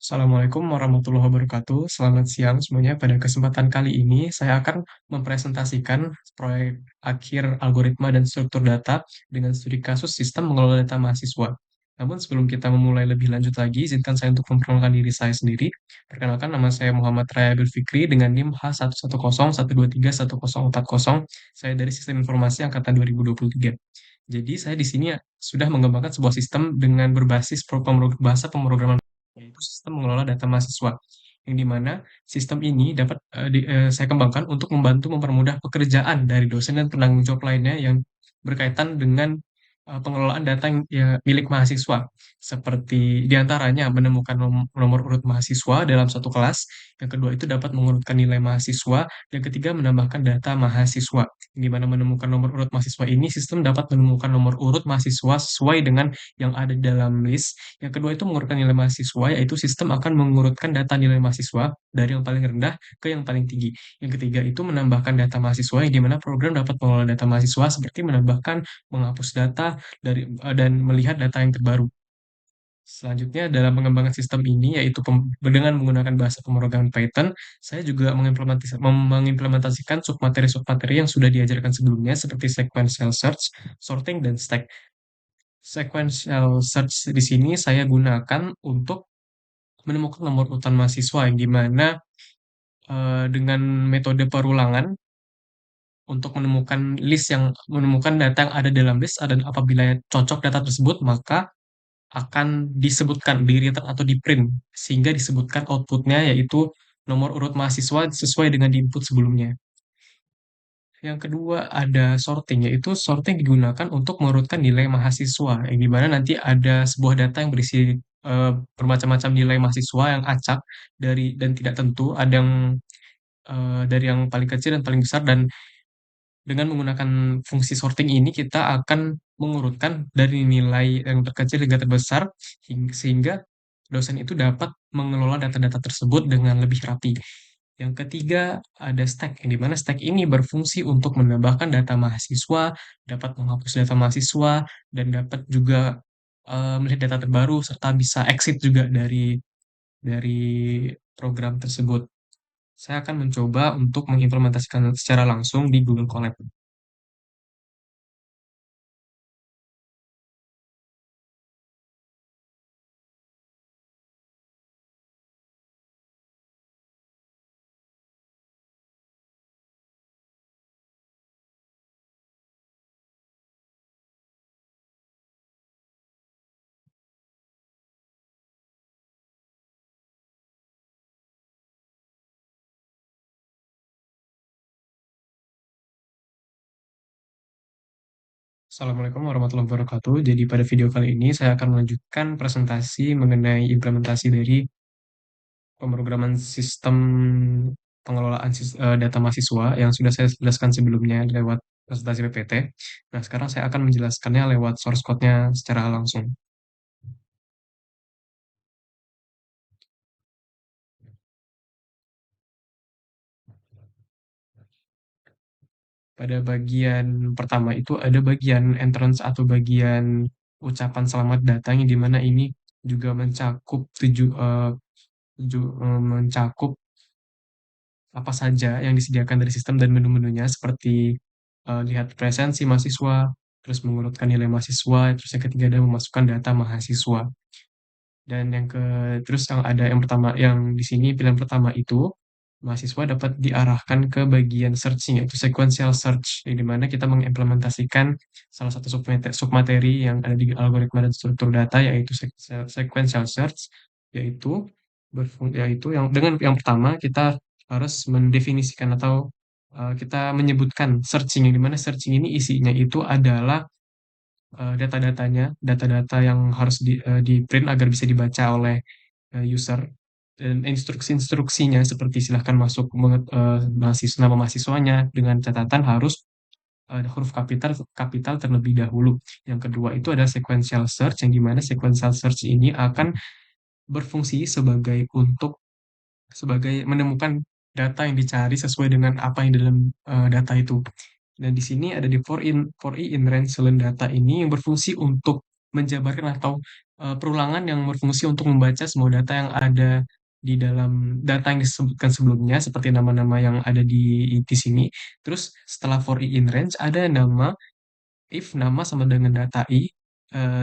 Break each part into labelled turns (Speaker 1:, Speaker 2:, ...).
Speaker 1: Assalamualaikum warahmatullahi wabarakatuh. Selamat siang semuanya. Pada kesempatan kali ini, saya akan mempresentasikan proyek akhir algoritma dan struktur data dengan studi kasus sistem mengelola data mahasiswa. Namun sebelum kita memulai lebih lanjut lagi, izinkan saya untuk memperkenalkan diri saya sendiri. Perkenalkan, nama saya Muhammad Raya Abdul Fikri dengan NIM H11012314040. Saya dari Sistem Informasi Angkatan 2023. Jadi, saya di sini sudah mengembangkan sebuah sistem dengan berbasis bahasa pemrograman, yaitu sistem mengelola data mahasiswa, yang di mana sistem ini dapat saya kembangkan untuk membantu mempermudah pekerjaan dari dosen dan penanggung jawab lainnya yang berkaitan dengan pengelolaan data yang milik mahasiswa, seperti diantaranya menemukan nomor urut mahasiswa dalam satu kelas, yang kedua itu dapat mengurutkan nilai mahasiswa, yang ketiga menambahkan data mahasiswa, di mana menemukan nomor urut mahasiswa ini sistem dapat menemukan nomor urut mahasiswa sesuai dengan yang ada di dalam list. Yang kedua itu mengurutkan nilai mahasiswa, yaitu sistem akan mengurutkan data nilai mahasiswa dari yang paling rendah ke yang paling tinggi. Yang ketiga itu menambahkan data mahasiswa, yang dimana program dapat mengelola data mahasiswa seperti menambahkan, menghapus data dan melihat data yang terbaru. Selanjutnya dalam mengembangkan sistem ini, yaitu dengan menggunakan bahasa pemrograman Python, saya juga mengimplementasikan submateri-submateri yang sudah diajarkan sebelumnya seperti sequential search, sorting, dan stack. Sequential search di sini saya gunakan untuk menemukan nomor urutan mahasiswa, yang dimana dengan metode perulangan untuk menemukan data yang ada dalam list, dan apabila cocok data tersebut, maka akan disebutkan di return atau di print, sehingga disebutkan outputnya yaitu nomor urut mahasiswa sesuai dengan di input sebelumnya. Yang kedua ada sorting, yaitu sorting digunakan untuk mengurutkan nilai mahasiswa, yang dimana nanti ada sebuah data yang berisi bermacam-macam nilai mahasiswa yang acak dan tidak tentu, ada yang dari yang paling kecil dan paling besar, dan dengan menggunakan fungsi sorting ini kita akan mengurutkan dari nilai yang terkecil hingga terbesar, sehingga dosen itu dapat mengelola data-data tersebut dengan lebih rapi. Yang ketiga ada stack, yang dimana stack ini berfungsi untuk menambahkan data mahasiswa, dapat menghapus data mahasiswa, dan dapat juga melihat data terbaru serta bisa exit juga dari program tersebut. Saya akan mencoba untuk mengimplementasikan secara langsung di Google Colab. Assalamualaikum warahmatullahi wabarakatuh. Jadi pada video kali ini saya akan melanjutkan presentasi mengenai implementasi dari pemrograman sistem pengelolaan data mahasiswa yang sudah saya jelaskan sebelumnya lewat presentasi PPT. Nah, sekarang saya akan menjelaskannya lewat source code-nya secara langsung. Pada bagian pertama itu ada bagian entrance atau bagian ucapan selamat datang, yang dimana ini juga mencakup apa saja yang disediakan dari sistem dan menu-menunya, seperti lihat presensi mahasiswa, terus mengurutkan nilai mahasiswa, terus yang ketiga ada memasukkan data mahasiswa. Dan terus yang ada yang pertama, yang di sini pilihan pertama itu mahasiswa dapat diarahkan ke bagian searching, yaitu sequential search, di mana kita mengimplementasikan salah satu submateri yang ada di algoritma dan struktur data, yaitu sequential search, yaitu yang pertama kita harus mendefinisikan atau kita menyebutkan searching, yang dimana searching ini isinya itu adalah data-datanya, data-data yang harus di print agar bisa dibaca oleh user, dan instruksi-instruksinya seperti silahkan masuk nama mahasiswanya dengan catatan harus huruf kapital kapital terlebih dahulu. Yang kedua itu ada sequential search, yang dimana sequential search ini akan berfungsi sebagai menemukan data yang dicari sesuai dengan apa yang dalam data itu. Dan di sini ada di for i in range data ini yang berfungsi untuk menjabarkan atau perulangan yang berfungsi untuk membaca semua data yang ada di dalam data yang disebutkan sebelumnya, seperti nama-nama yang ada di sini. Terus setelah for i in range ada nama if nama sama dengan data i,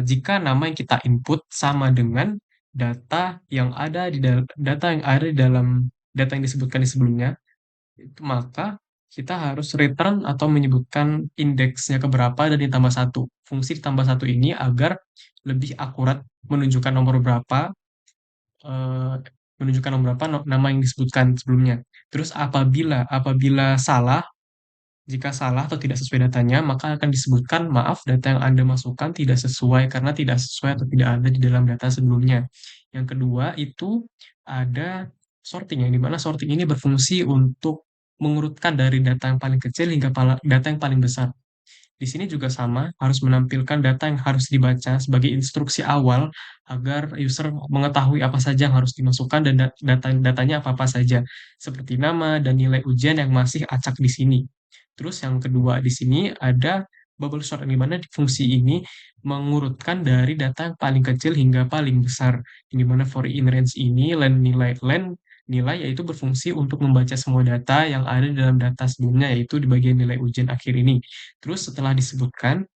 Speaker 1: jika nama yang kita input sama dengan data yang ada data yang ada di dalam data yang disebutkan di sebelumnya, itu maka kita harus return atau menyebutkan indeksnya ke berapa dan ditambah satu. Fungsi ditambah satu ini agar lebih akurat menunjukkan nomor berapa, eh, menunjukkan nomor berapa nama yang disebutkan sebelumnya. Terus apabila salah, jika salah atau tidak sesuai datanya, maka akan disebutkan, maaf, data yang Anda masukkan tidak sesuai karena tidak sesuai atau tidak ada di dalam data sebelumnya. Yang kedua itu ada sorting, yang dimana sorting ini berfungsi untuk mengurutkan dari data yang paling kecil hingga data yang paling besar. Di sini juga sama, harus menampilkan data yang harus dibaca sebagai instruksi awal agar user mengetahui apa saja yang harus dimasukkan dan datanya apa-apa saja, seperti nama dan nilai ujian yang masih acak di sini. Terus yang kedua di sini ada bubble sort, yang dimana fungsi ini mengurutkan dari data yang paling kecil hingga paling besar. Yang dimana for in range ini nilai yaitu berfungsi untuk membaca semua data yang ada di dalam data sebelumnya, yaitu di bagian nilai ujian akhir ini. Terus setelah disebutkan,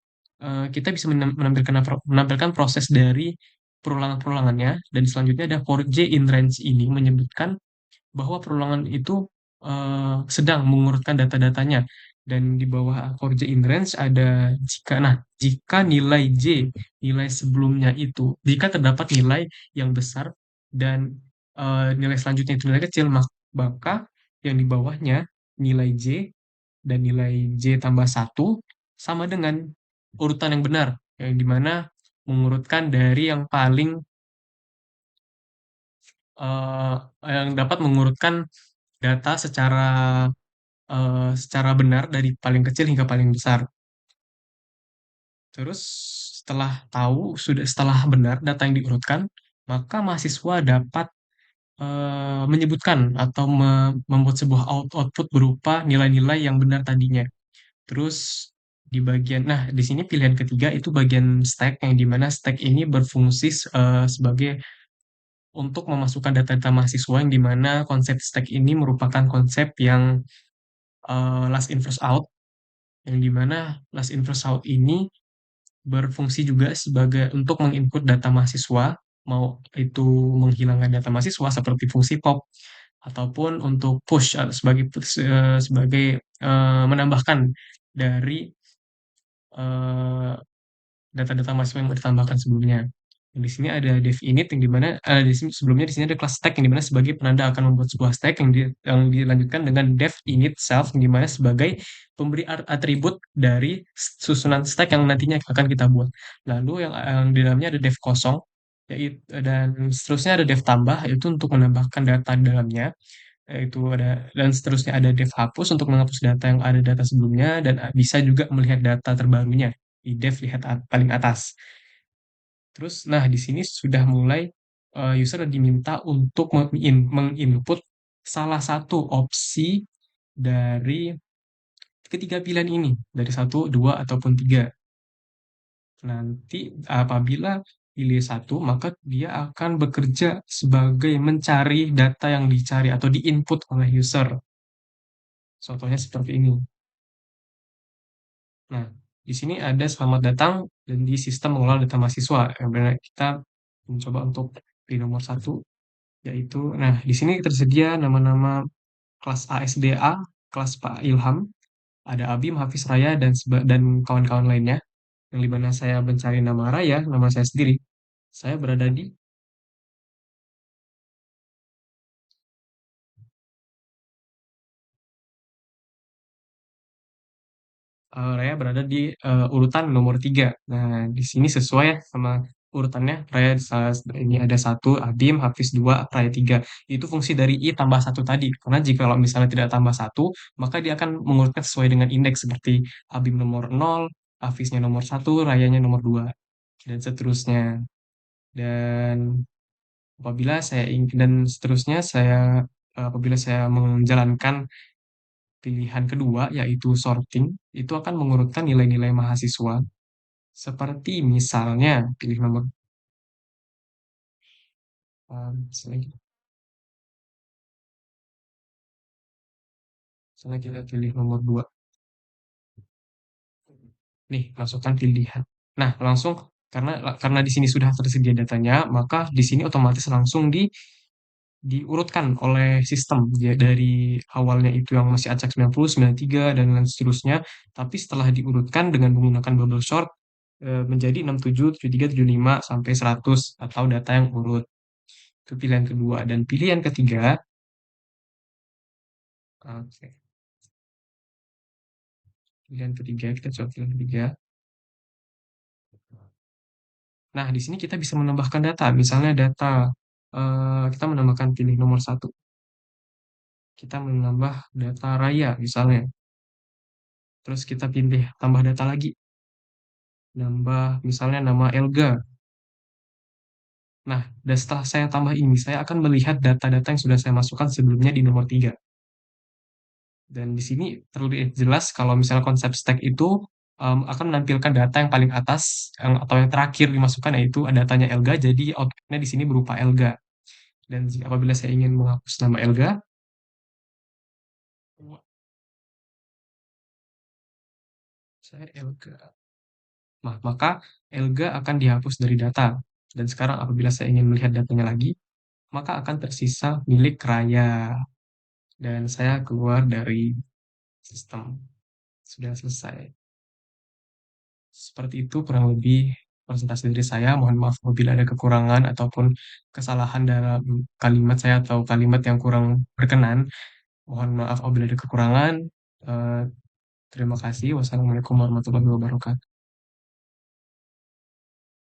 Speaker 1: kita bisa menampilkan proses dari perulangan-perulangannya, dan selanjutnya ada for j in range ini menyebutkan bahwa perulangan itu sedang mengurutkan data-datanya, dan di bawah for j in range ada jika nilai j, nilai sebelumnya itu, jika terdapat nilai yang besar dan nilai selanjutnya itu nilai kecil, maka yang di bawahnya nilai j dan nilai J tambah satu sama dengan urutan yang benar, yang dimana mengurutkan dari yang paling, eh, yang dapat mengurutkan data secara benar dari paling kecil hingga paling besar. Terus setelah benar data yang diurutkan, maka mahasiswa dapat menyebutkan atau membuat sebuah output berupa nilai-nilai yang benar tadinya. Terus di sini pilihan ketiga itu bagian stack, yang dimana stack ini berfungsi sebagai untuk memasukkan data-data mahasiswa, yang dimana konsep stack ini merupakan konsep yang last in first out, yang dimana last in first out ini berfungsi juga sebagai untuk menginput data mahasiswa, mau itu menghilangkan data mahasiswa seperti fungsi pop, ataupun untuk push sebagai menambahkan dari eh, data-data mahasiswa yang mau ditambahkan sebelumnya. Di sini ada dev init, yang dimana sebelumnya di sini ada kelas stack, yang dimana sebagai penanda akan membuat sebuah stack, yang dilanjutkan dengan dev init self, yang dimana sebagai pemberi atribut dari susunan stack yang nantinya akan kita buat. Lalu yang di dalamnya ada dev kosong, dan seterusnya ada dev tambah, yaitu untuk menambahkan data di dalamnya, yaitu dan seterusnya ada dev hapus untuk menghapus data yang ada data sebelumnya, dan bisa juga melihat data terbarunya di dev lihat paling atas. Terus, nah di sini sudah mulai user diminta untuk menginput salah satu opsi dari ketiga pilihan ini, dari satu, dua, ataupun tiga. Nanti apabila pilih satu, maka dia akan bekerja sebagai mencari data yang dicari atau diinput oleh user. Contohnya seperti ini. Nah, di sini ada selamat datang dan di sistem mengelola data mahasiswa. Yang benar kita mencoba untuk di nomor satu, yaitu, nah di sini tersedia nama-nama kelas ASDA, kelas Pak Ilham, ada Abim, Hafiz Raya, dan kawan-kawan lainnya. Yang dimana saya mencari nama Raya, nama saya sendiri. Saya berada di Raya berada di urutan nomor tiga. Nah, di sini sesuai ya sama urutannya. Ini ada satu, Adim, Hafiz dua, Raya tiga. Itu fungsi dari I tambah satu tadi. Karena jika kalau misalnya tidak tambah satu, maka dia akan mengurutkan sesuai dengan indeks, seperti Abim nomor nol, Hafiznya nomor satu, Rayanya nomor dua, dan seterusnya. Dan dan seterusnya apabila saya menjalankan pilihan kedua, yaitu sorting, itu akan mengurutkan nilai-nilai mahasiswa. Seperti misalnya, pilih nomor Misalnya kita pilih nomor 2. Nih, masukkan pilihan. Nah, langsung karena di sini sudah tersedia datanya, maka di sini otomatis langsung diurutkan oleh sistem ya, dari awalnya itu yang masih acak 90, 93 dan lain seterusnya, tapi setelah diurutkan dengan menggunakan bubble sort menjadi 67, 73, 75 sampai 100 atau data yang urut. Itu pilihan kedua dan pilihan ketiga. Oke. Pilihan ketiga kita coba pilihan ketiga. Nah, di sini kita bisa menambahkan data. Misalnya data, kita menambahkan pilih nomor satu. Kita menambah data raya misalnya. Terus kita pilih tambah data lagi. Nambah misalnya nama Elga. Nah, dan setelah saya tambah ini, saya akan melihat data-data yang sudah saya masukkan sebelumnya di nomor 3. Dan di sini terlihat jelas kalau misalnya konsep stack itu akan menampilkan data yang paling atas atau yang terakhir dimasukkan yaitu datanya Elga, jadi outputnya di sini berupa Elga. Dan apabila saya ingin menghapus nama Elga, saya Elga. Nah, maka Elga akan dihapus dari data. Dan sekarang apabila saya ingin melihat datanya lagi, maka akan tersisa milik Raya. Dan saya keluar dari sistem. Sudah selesai. Seperti itu kurang lebih presentasi dari saya. Mohon maaf apabila ada kekurangan ataupun kesalahan dalam kalimat saya atau kalimat yang kurang berkenan. Mohon maaf apabila ada kekurangan. Eh, Terima kasih. Wassalamualaikum warahmatullahi wabarakatuh.